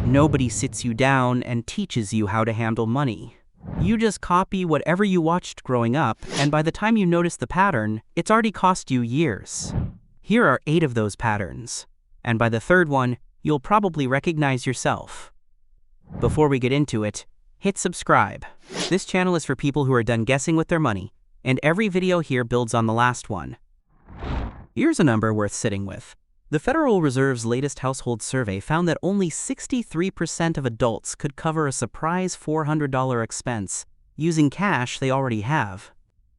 Nobody sits you down and teaches you how to handle money. You just copy whatever you watched growing up, and by the time you notice the pattern, it's already cost you years. Here are 8 of those patterns, and by the third one, you'll probably recognize yourself. Before we get into it, hit subscribe. This channel is for people who are done guessing with their money, and every video here builds on the last one. Here's a number worth sitting with. The Federal Reserve's latest household survey found that only 63% of adults could cover a surprise $400 expense using cash they already have.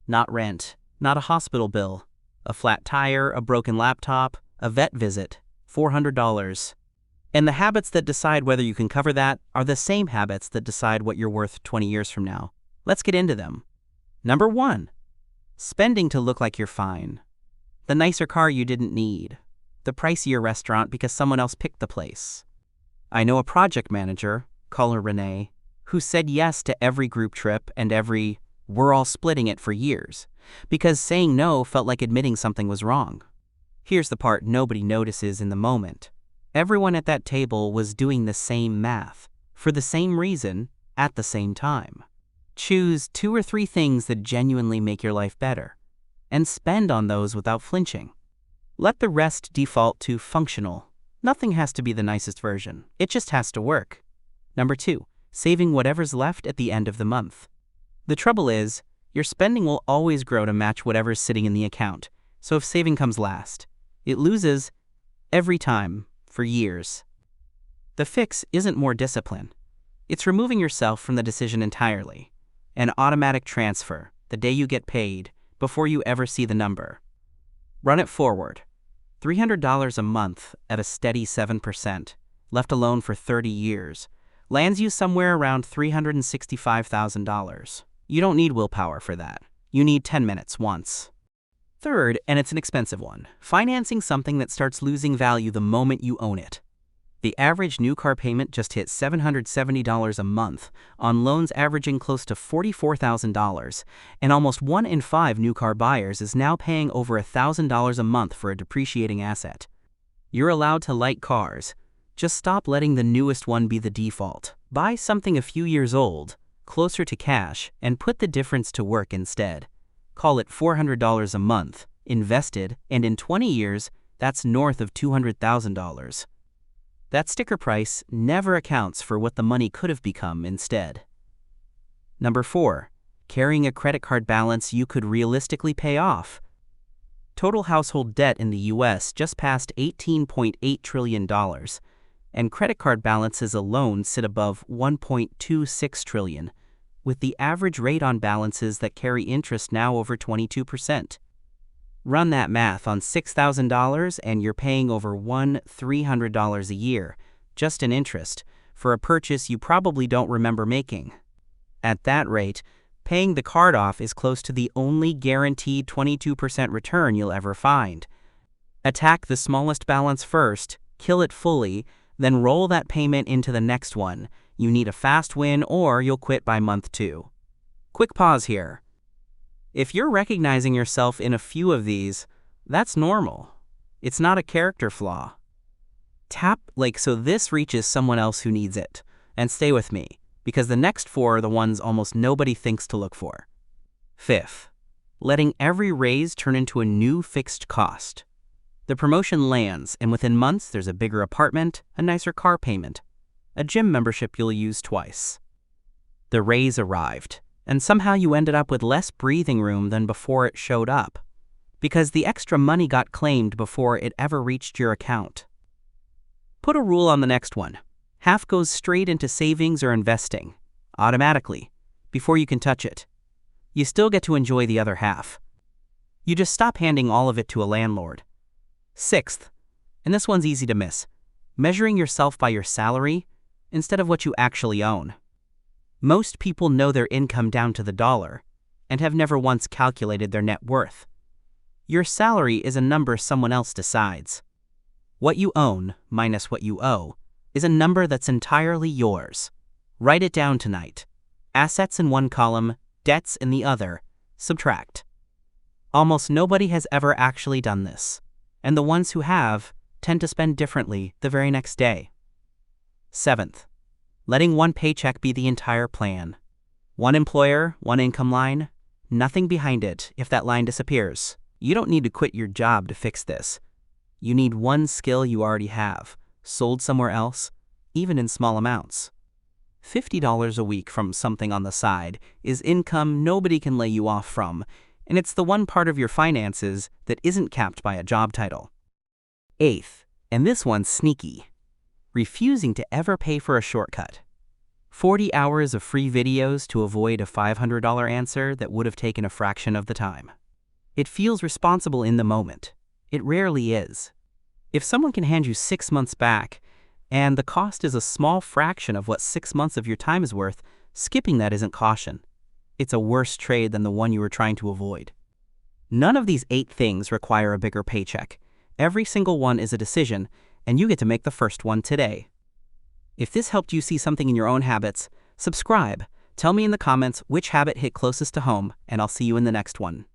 Not rent, not a hospital bill, a flat tire, a broken laptop, a vet visit, $400. And the habits that decide whether you can cover that are the same habits that decide what you're worth 20 years from now. Let's get into them. Number 1. Spending to look like you're fine. The nicer car you didn't need. The pricier restaurant because someone else picked the place. I know a project manager, call her Renee, who said yes to every group trip and every "we're all splitting it" for years, because saying no felt like admitting something was wrong. Here's the part nobody notices in the moment. Everyone at that table was doing the same math, for the same reason, at the same time. Choose 2 or 3 things that genuinely make your life better, and spend on those without flinching. Let the rest default to functional. Nothing has to be the nicest version. It just has to work. Number 2, saving whatever's left at the end of the month. The trouble is, your spending will always grow to match whatever's sitting in the account. So if saving comes last, it loses every time for years. The fix isn't more discipline. It's removing yourself from the decision entirely. An automatic transfer, the day you get paid, before you ever see the number. Run it forward. $300 a month at a steady 7%, left alone for 30 years, lands you somewhere around $365,000. You don't need willpower for that. You need 10 minutes once. Third, and it's an expensive one, financing something that starts losing value the moment you own it. The average new car payment just hit $770 a month on loans averaging close to $44,000, and almost 1 in 5 new car buyers is now paying over $1,000 a month for a depreciating asset. You're allowed to like cars. Just stop letting the newest one be the default. Buy something a few years old, closer to cash, and put the difference to work instead. Call it $400 a month, invested, and in 20 years, that's north of $200,000. That sticker price never accounts for what the money could have become instead. Number 4, carrying a credit card balance you could realistically pay off. Total household debt in the US just passed $18.8 trillion, and credit card balances alone sit above $1.26 trillion, with the average rate on balances that carry interest now over 22%. Run that math on $6,000 and you're paying over $300 a year, just in interest, for a purchase you probably don't remember making. At that rate, paying the card off is close to the only guaranteed 22% return you'll ever find. Attack the smallest balance first, kill it fully, then roll that payment into the next one. You need a fast win or you'll quit by month 2. Quick pause here. If you're recognizing yourself in a few of these, that's normal. It's not a character flaw. Tap like so this reaches someone else who needs it. And stay with me, because the next 4 are the ones almost nobody thinks to look for. 5th, letting every raise turn into a new fixed cost. The promotion lands, and within months there's a bigger apartment, a nicer car payment, a gym membership you'll use twice. The raise arrived, and somehow you ended up with less breathing room than before it showed up, because the extra money got claimed before it ever reached your account. Put a rule on the next one. Half goes straight into savings or investing, automatically, before you can touch it. You still get to enjoy the other half. You just stop handing all of it to a landlord. 6th, and this one's easy to miss, measuring yourself by your salary instead of what you actually own. Most people know their income down to the dollar and have never once calculated their net worth. Your salary is a number someone else decides. What you own minus what you owe is a number that's entirely yours. Write it down tonight. Assets in one column, debts in the other. Subtract. Almost nobody has ever actually done this, and the ones who have tend to spend differently the very next day. Seventh, letting one paycheck be the entire plan. One employer, one income line, nothing behind it if that line disappears. You don't need to quit your job to fix this. You need one skill you already have, sold somewhere else, even in small amounts. $50 a week from something on the side is income nobody can lay you off from, and it's the one part of your finances that isn't capped by a job title. Eighth, and this one's sneaky, refusing to ever pay for a shortcut. 40 hours of free videos to avoid a $500 answer that would have taken a fraction of the time. It feels responsible in the moment. It rarely is. If someone can hand you 6 months back, and the cost is a small fraction of what 6 months of your time is worth, skipping that isn't caution. It's a worse trade than the one you were trying to avoid. None of these 8 things require a bigger paycheck. Every single one is a decision, and you get to make the first one today. If this helped you see something in your own habits, subscribe. Tell me in the comments which habit hit closest to home, and I'll see you in the next one.